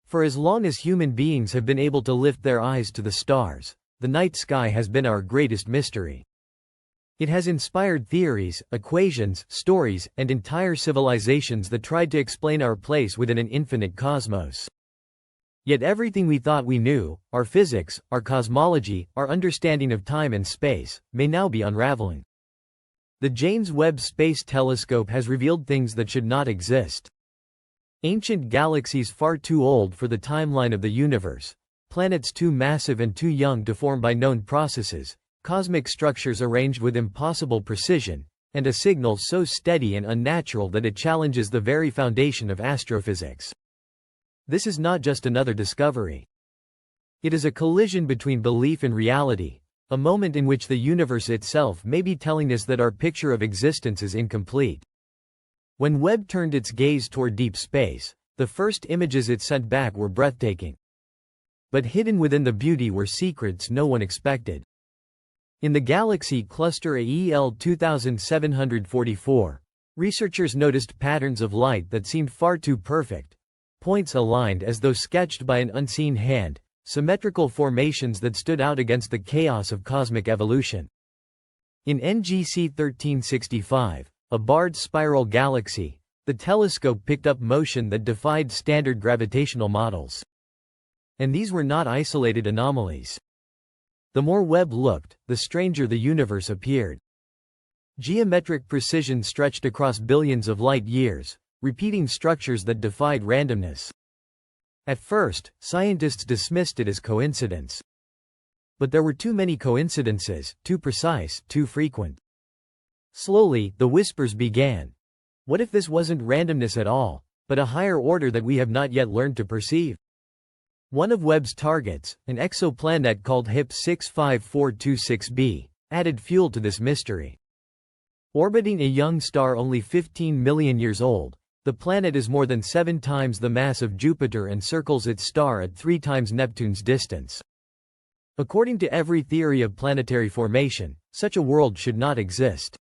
For as long as human beings have been able to lift their eyes to the stars, the night sky has been our greatest mystery. It has inspired theories, equations, stories, and entire civilizations that tried to explain our place within an infinite cosmos. Yet everything we thought we knew, our physics, our cosmology, our understanding of time and space, may now be unraveling. The James Webb Space Telescope has revealed things that should not exist. Ancient galaxies far too old for the timeline of the universe, planets too massive and too young to form by known processes, cosmic structures arranged with impossible precision, and a signal so steady and unnatural that it challenges the very foundation of astrophysics. This is not just another discovery. It is a collision between belief and reality, a moment in which the universe itself may be telling us that our picture of existence is incomplete. When Webb turned its gaze toward deep space, the first images it sent back were breathtaking. But hidden within the beauty were secrets no one expected. In the galaxy cluster AEL 2744, researchers noticed patterns of light that seemed far too perfect, points aligned as though sketched by an unseen hand, symmetrical formations that stood out against the chaos of cosmic evolution. In NGC 1365, a barred spiral galaxy, the telescope picked up motion that defied standard gravitational models. And these were not isolated anomalies. The more Webb looked, the stranger the universe appeared. Geometric precision stretched across billions of light years, repeating structures that defied randomness. At first, scientists dismissed it as coincidence. But there were too many coincidences, too precise, too frequent. Slowly, the whispers began. What if this wasn't randomness at all, but a higher order that we have not yet learned to perceive? One of Webb's targets, an exoplanet called HIP 65426b, added fuel to this mystery. Orbiting a young star only 15 million years old, the planet is more than 7 times the mass of Jupiter and circles its star at 3 times Neptune's distance. According to every theory of planetary formation, such a world should not exist.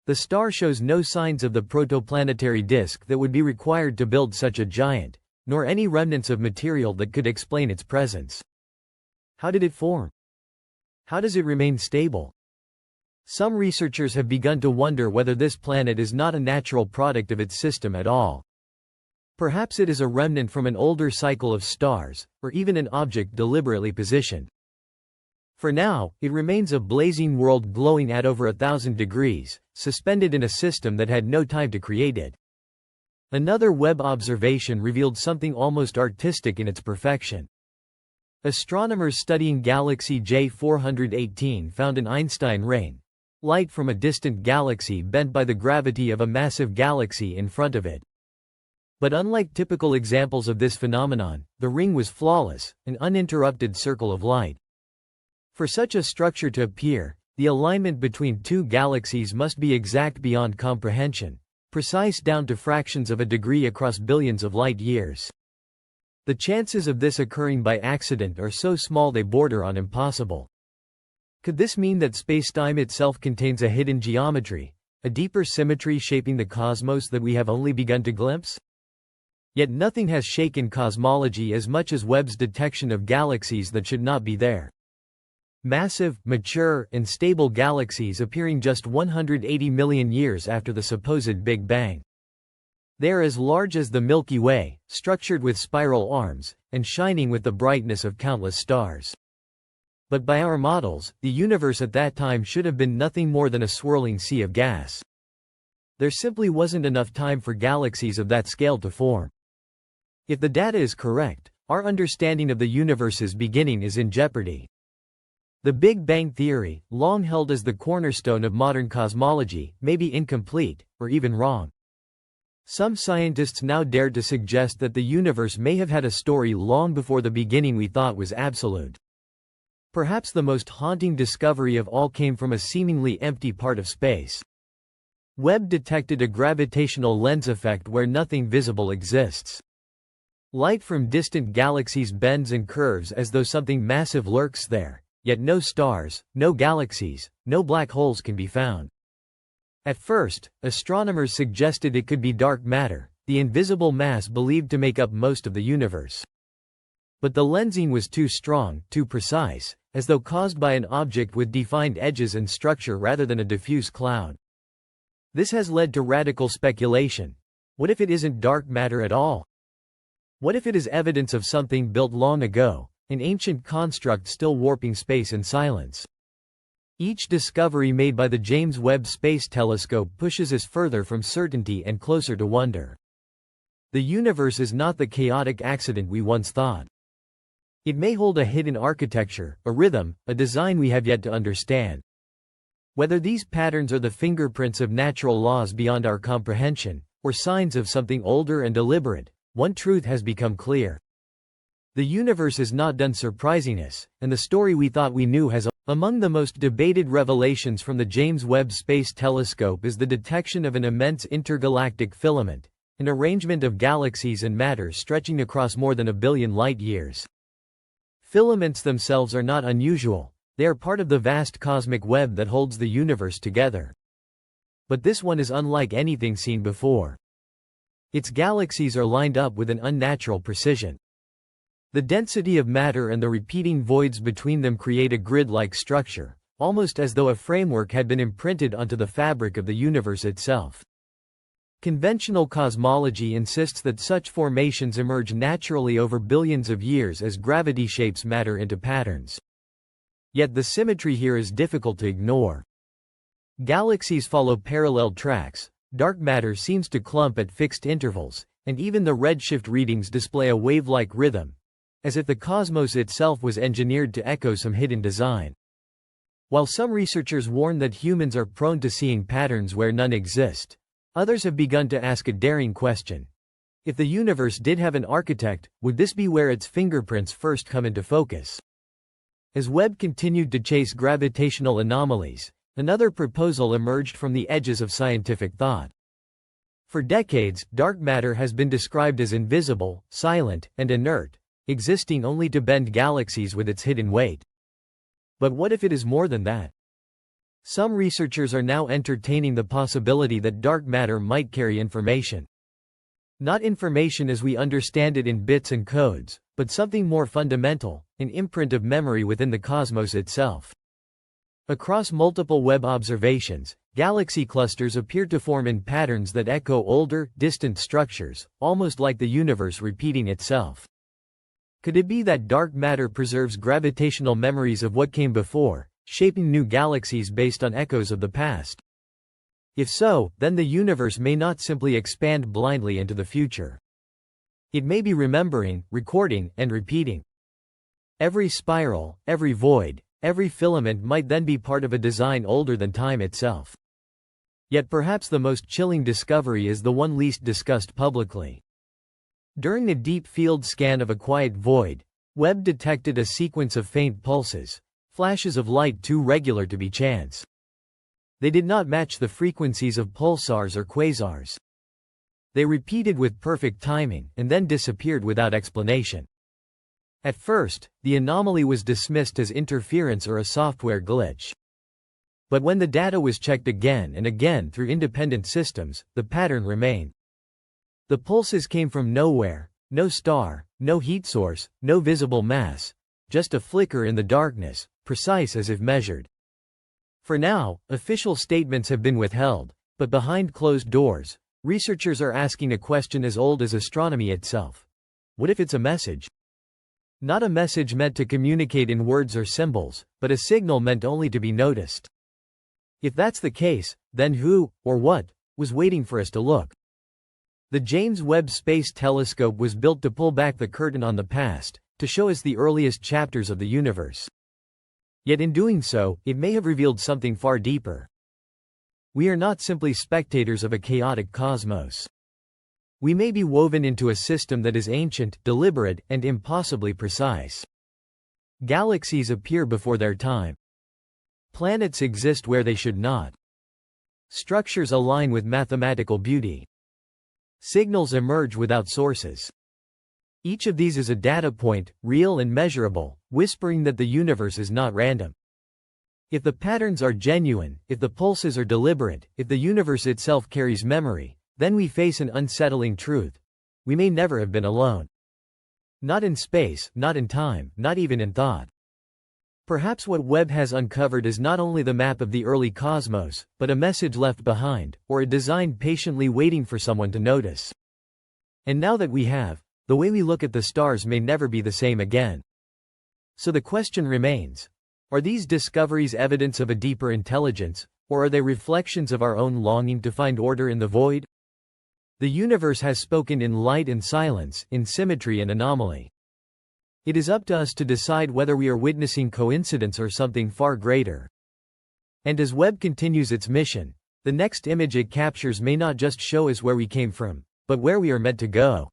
The star shows no signs of the protoplanetary disk that would be required to build such a giant, nor any remnants of material that could explain its presence. How did it form? How does it remain stable? Some researchers have begun to wonder whether this planet is not a natural product of its system at all. Perhaps it is a remnant from an older cycle of stars, or even an object deliberately positioned. For now, it remains a blazing world glowing at over 1,000 degrees, suspended in a system that had no time to create it. Another Webb observation revealed something almost artistic in its perfection. Astronomers studying galaxy J418 found an Einstein ring, light from a distant galaxy bent by the gravity of a massive galaxy in front of it. But unlike typical examples of this phenomenon, the ring was flawless, an uninterrupted circle of light. For such a structure to appear, the alignment between 2 galaxies must be exact beyond comprehension, precise down to fractions of a degree across billions of light years. The chances of this occurring by accident are so small they border on impossible. Could this mean that spacetime itself contains a hidden geometry, a deeper symmetry shaping the cosmos that we have only begun to glimpse? Yet nothing has shaken cosmology as much as Webb's detection of galaxies that should not be there. Massive, mature, and stable galaxies appearing just 180 million years after the supposed Big Bang. They are as large as the Milky Way, structured with spiral arms, and shining with the brightness of countless stars. But by our models, the universe at that time should have been nothing more than a swirling sea of gas. There simply wasn't enough time for galaxies of that scale to form. If the data is correct, our understanding of the universe's beginning is in jeopardy. The Big Bang theory, long held as the cornerstone of modern cosmology, may be incomplete, or even wrong. Some scientists now dare to suggest that the universe may have had a story long before the beginning we thought was absolute. Perhaps the most haunting discovery of all came from a seemingly empty part of space. Webb detected a gravitational lens effect where nothing visible exists. Light from distant galaxies bends and curves as though something massive lurks there. Yet no stars, no galaxies, no black holes can be found. At first, astronomers suggested it could be dark matter, the invisible mass believed to make up most of the universe. But the lensing was too strong, too precise, as though caused by an object with defined edges and structure rather than a diffuse cloud. This has led to radical speculation. What if it isn't dark matter at all? What if it is evidence of something built long ago, an ancient construct still warping space in silence? Each discovery made by the James Webb Space Telescope pushes us further from certainty and closer to wonder. The universe is not the chaotic accident we once thought. It may hold a hidden architecture, a rhythm, a design we have yet to understand. Whether these patterns are the fingerprints of natural laws beyond our comprehension, or signs of something older and deliberate, one truth has become clear. The universe is not done surprising us, and the story we thought we knew has. Among the most debated revelations from the James Webb Space Telescope is the detection of an immense intergalactic filament, an arrangement of galaxies and matter stretching across more than 1 billion light-years. Filaments themselves are not unusual, they are part of the vast cosmic web that holds the universe together. But this one is unlike anything seen before. Its galaxies are lined up with an unnatural precision. The density of matter and the repeating voids between them create a grid-like structure, almost as though a framework had been imprinted onto the fabric of the universe itself. Conventional cosmology insists that such formations emerge naturally over billions of years as gravity shapes matter into patterns. Yet the symmetry here is difficult to ignore. Galaxies follow parallel tracks, dark matter seems to clump at fixed intervals, and even the redshift readings display a wave-like rhythm, as if the cosmos itself was engineered to echo some hidden design. While some researchers warn that humans are prone to seeing patterns where none exist, others have begun to ask a daring question. If the universe did have an architect, would this be where its fingerprints first come into focus? As Webb continued to chase gravitational anomalies, another proposal emerged from the edges of scientific thought. For decades, dark matter has been described as invisible, silent, and inert, existing only to bend galaxies with its hidden weight. But what if it is more than that? Some researchers are now entertaining the possibility that dark matter might carry information. Not information as we understand it in bits and codes, but something more fundamental, an imprint of memory within the cosmos itself. Across multiple Webb observations, galaxy clusters appear to form in patterns that echo older, distant structures, almost like the universe repeating itself. Could it be that dark matter preserves gravitational memories of what came before, shaping new galaxies based on echoes of the past? If so, then the universe may not simply expand blindly into the future. It may be remembering, recording, and repeating. Every spiral, every void, every filament might then be part of a design older than time itself. Yet perhaps the most chilling discovery is the one least discussed publicly. During a deep field scan of a quiet void, Webb detected a sequence of faint pulses, flashes of light too regular to be chance. They did not match the frequencies of pulsars or quasars. They repeated with perfect timing and then disappeared without explanation. At first, the anomaly was dismissed as interference or a software glitch. But when the data was checked again and again through independent systems, the pattern remained. The pulses came from nowhere, no star, no heat source, no visible mass, just a flicker in the darkness, precise as if measured. For now, official statements have been withheld, but behind closed doors, researchers are asking a question as old as astronomy itself. What if it's a message? Not a message meant to communicate in words or symbols, but a signal meant only to be noticed. If that's the case, then who, or what, was waiting for us to look? The James Webb Space Telescope was built to pull back the curtain on the past, to show us the earliest chapters of the universe. Yet in doing so, it may have revealed something far deeper. We are not simply spectators of a chaotic cosmos. We may be woven into a system that is ancient, deliberate, and impossibly precise. Galaxies appear before their time. Planets exist where they should not. Structures align with mathematical beauty. Signals emerge without sources. Each of these is a data point, real and measurable, whispering that the universe is not random. If the patterns are genuine, if the pulses are deliberate, if the universe itself carries memory, Then we face an unsettling truth. We may never have been alone. Not in space, not in time, not even in thought. Perhaps what Webb has uncovered is not only the map of the early cosmos, but a message left behind, or a design patiently waiting for someone to notice. And now that we have, the way we look at the stars may never be the same again. So the question remains: are these discoveries evidence of a deeper intelligence, or are they reflections of our own longing to find order in the void? The universe has spoken in light and silence, in symmetry and anomaly. It is up to us to decide whether we are witnessing coincidence or something far greater. And as Webb continues its mission, the next image it captures may not just show us where we came from, but where we are meant to go.